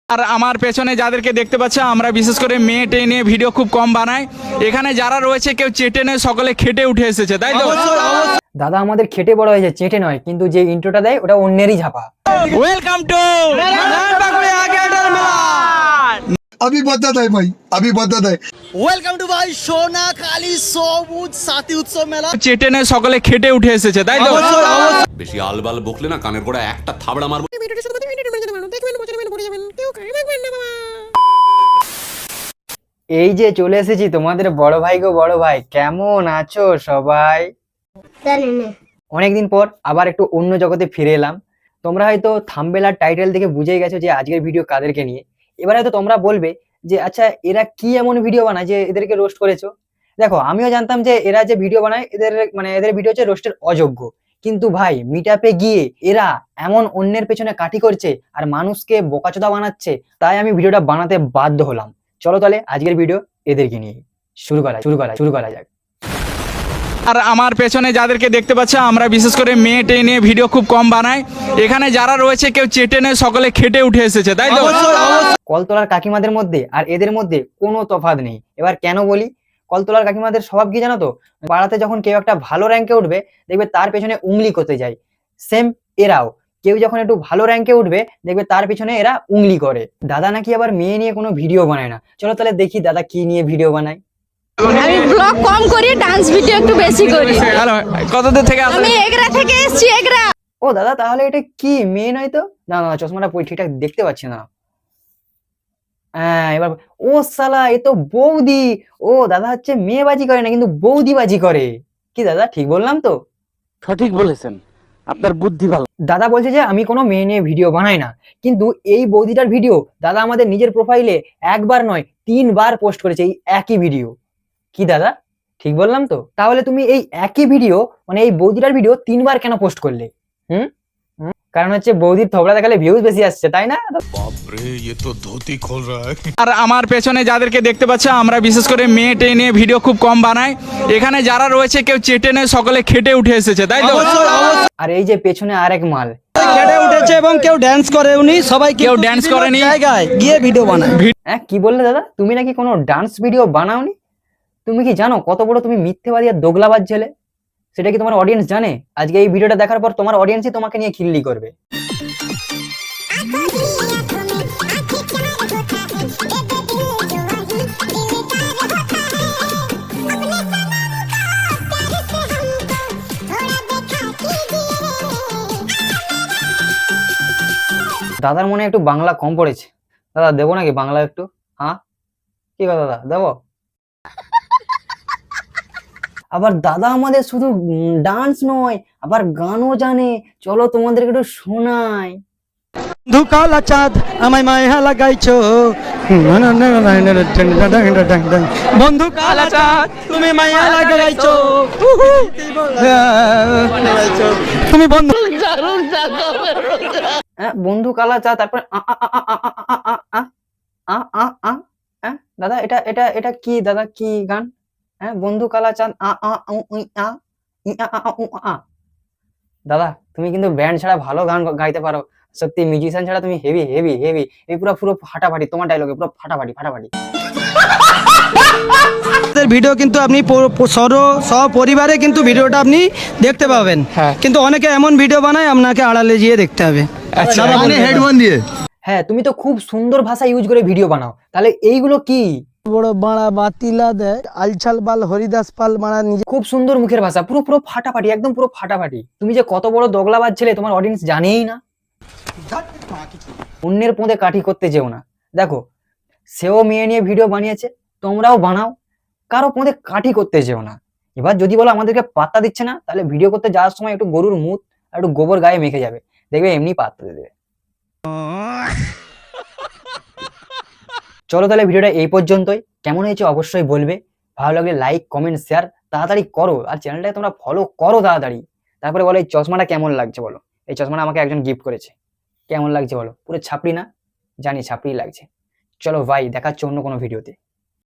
আর আমার পেছনে যাদেরকে দেখতে পাচ্ছ আমরা বিশেষ করে মেয়ে নিয়ে ভিডিও খুব কম বানাই। এখানে যারা রয়েছে কেউ চেটে নয়, সকলে খেটে উঠে এসেছে, তাই তো? দাদা আমাদের খেটে বড় হয়েছে, চেটে নয়, কিন্তু যে ইন্ট্রোটা দেয় ওটা অন্যেরই ঝাপা। ওয়েলকাম টু अभी बदत है भाई, अभी बदत है। ওয়েলকাম টু ভাই সোনাখালী সবুজ সাথী উৎসব মেলা। চেটে নয়, সকলে খেটে উঠে এসেছে, তাই তো? বেশি আলবাল বকলে না কানের গোড়া একটা থাবড়া মারবো। এই যে চলে এসেছি তোমাদের বড় ভাই গো বড় ভাই, কেমন আছো সবাই? অনেকদিন পর আবার একটু অন্য জগতে ফিরে এলাম। তোমরা হয়তো থাম্বনেল আর টাইটেল দেখে বুঝেই গেছো যে আজকের ভিডিও কাদেরকে নিয়ে। এবার হয়তো তোমরা বলবে যে আচ্ছা এরা কি এমন ভিডিও বানায় যে এদেরকে রোস্ট করেছো। দেখো আমিও জানতাম যে এরা যে ভিডিও বানায় এদের ভিডিও হচ্ছে রোস্টের অযোগ্য, কিন্তু ভাই মিটআপে গিয়ে এরা এমন অন্যের পেছনে কাঠি করছে আর মানুষকে বোকাচোদা বানাচ্ছে, তাই আমি ভিডিওটা বানাতে বাধ্য হলাম। চলো তাহলে আজকের ভিডিও এদেরকে নিয়ে শুরু করা যাক। আর আমার পেছনে যাদেরকে দেখতে পাচ্ছ আমরা বিশেষ করে মেয়ে নিয়ে ভিডিও খুব কম বানাই। এখানে যারা রয়েছে কেউ চেটে নয়, সকলে খেটে উঠে এসেছে, তাই তো? কলতলার কাকিমাদের মধ্যে আর এদের মধ্যে কোনো তফাৎ নেই। এবার কেন বলি, কলতলার কাকিমাদের স্বভাব কি জানো তো, পাড়াতে যখন কেউ একটা ভালো র্যাঙ্কে উঠবে দেখবে তার পেছনে উংলি করতে যায়। সেম এরাও কেউ যখন একটু ভালো র্যাঙ্কে উঠবে দেখবে তার পিছনে এরা উংলি করে। দাদা নাকি আবার মেয়ে নিয়ে কোনো ভিডিও বানায় না। চলো তাহলে দেখি দাদা কি নিয়ে ভিডিও বানায়। আমি ব্লগ কম করি, ডান্স ভিডিও একটু বেশি করি। হ্যালো, কত দূর থেকে আসলে? আমি এগরা থেকে এসেছি, এগরা। ও দাদা তাহলে এটা কি মেয়ে নয় তো? না না চশমাটা পরে ঠিকঠাক দেখতে পাচ্ছি না। হ্যাঁ এবার, ও শালা এ তো বৌদি। ও দাদা হচ্ছে মেয়েবাজি করে না, কিন্তু বৌদিবাজি করে। কি দাদা ঠিক বললাম তো? সঠিক বলেছেন, আপনার বুদ্ধি ভালো। দাদা বলছে যে আমি কোনো মেয়ে নিয়ে ভিডিও বানাই না, কিন্তু এই বৌদিটার ভিডিও দাদা আমাদের নিজের প্রোফাইলে একবার নয় 3বার পোস্ট করেছে, এই একই ভিডিও। কি দাদা ঠিক বললাম তো? তাহলে তুমি এই একই ভিডিও মানে এই বৌদিটার ভিডিও 3বার কেন পোস্ট করলে? কারণ হচ্ছে বৌদির থবড়া দেখালে ভিউজ বেশি আসছে, তাই না? আর আমার পেছনে যাদেরকে দেখতে পাচ্ছ আমরা বিশেষ করে মেয়ে নিয়ে ভিডিও খুব কম বানাই। এখানে যারা রয়েছে কেউ চেটে নয়, সকলে খেটে উঠে এসেছে, তাই তো? আর এই যে পেছনে আরেক মাল কেটে উঠেছে এবং কেউ ড্যান্স করে, উনি সবাই কেউ dance করেনি। জায়গায় গিয়ে ভিডিও বানায়। হ্যাঁ কি বললে দাদা, তুমি নাকি কোনো ডান্স ভিডিও বানাওনি? তুমি কি জানো কত বড় তুমি মিথ্যেবাদী আর দোগলাবাজ ছেলে? সেটা কি তোমার অডিয়েন্স জানে? আজকে এই ভিডিওটা দেখার পর তোমার অডিয়েন্সই তোমাকে নিয়ে খিল্লি করবে। দাদার মনে একটু বাংলা কম পড়েছে। দাদা দেবো নাকি বাংলা একটু? হ্যাঁ কি কথা দাদা, দেবো? আবার দাদা আমাদের শুধু ডান্স নয়, আবার গানও জানে। চলো তোমাদেরকে একটু শোনাই। বন্ধু কালা চাঁদ আমায় মায়া লাগাইছো, বন্ধু কালা চাঁদ তুমি মায়া লাগাইছো, তুমি বন্ধু হ্যাঁ বন্ধু কালা চা, তারপরে দাদা এটা এটা এটা কি দাদা, কি গান? হ্যাঁ বন্ধু কালা চাঁদ দাদা তুমি কিন্তু ব্যান্ড ছাড়া ভালো গান গাইতে পারো। সত্যি মিউজিশিয়ান ছাড়া তুমি হেভি হেভি হেভি এই পুরো ফাটাফাটি, তোমার ডায়লগে পুরো ফাটাফাটি। ভিডিও কিন্তু আপনি সপরিবারে কিন্তু ভিডিওটা আপনি দেখতে পাবেন, কিন্তু অনেকে এমন ভিডিও বানায় আপনাকে আড়ালে গিয়ে দেখতে হবে। हेडफोन दिए। হ্যাঁ তুমি তো খুব সুন্দর ভাষা ইউজ করে ভিডিও বানাও, তাহলে এইগুলো কি? বড় বাড়া বাতিলা দেয় আলছাল বাল হরিদাস পাল মারা নিজে। খুব সুন্দর মুখের ভাষা, পুরো ফাটাফাটি, একদম পুরো ফাটাফাটি। তুমি যে কত বড় দগলাবাজ ছেলে তোমার অডিয়েন্স জানেই না। অন্যের পোঁদে কাঠি করতে যেও না। দেখো সেও মেয়ে নিয়ে ভিডিও বানিয়েছে, তোমরাও বানাও, কারো পোঁদে কাঠি করতে যেও না। এবার যদি বলো আমাদেরকে পাত্তা দিচ্ছে না, তাহলে ভিডিও করতে যাওয়ার সময় একটু গরুর মুত আর একটু গোবর গায়ে মেখে যাবে, দেখবে এমনি পাত্তা দিয়ে দেবে। চলো তাহলে ভিডিওটা এই পর্যন্তই। কেমন হয়েছে অবশ্যই বলবে। ভালো লাগলে লাইক কমেন্ট শেয়ার তাড়াতাড়ি করো, আর চ্যানেলটাকে তোমরা ফলো করো তাড়াতাড়ি। তারপরে বলো এই চশমাটা কেমন লাগছে বলো। এই চশমাটা আমাকে একজন গিফট করেছে, কেমন লাগছে বলো? পুরো ছাপড়ি না? জানি ছাপড়ি লাগছে। চলো ভাই, দেখাচ্ছি অন্য কোনো ভিডিওতে।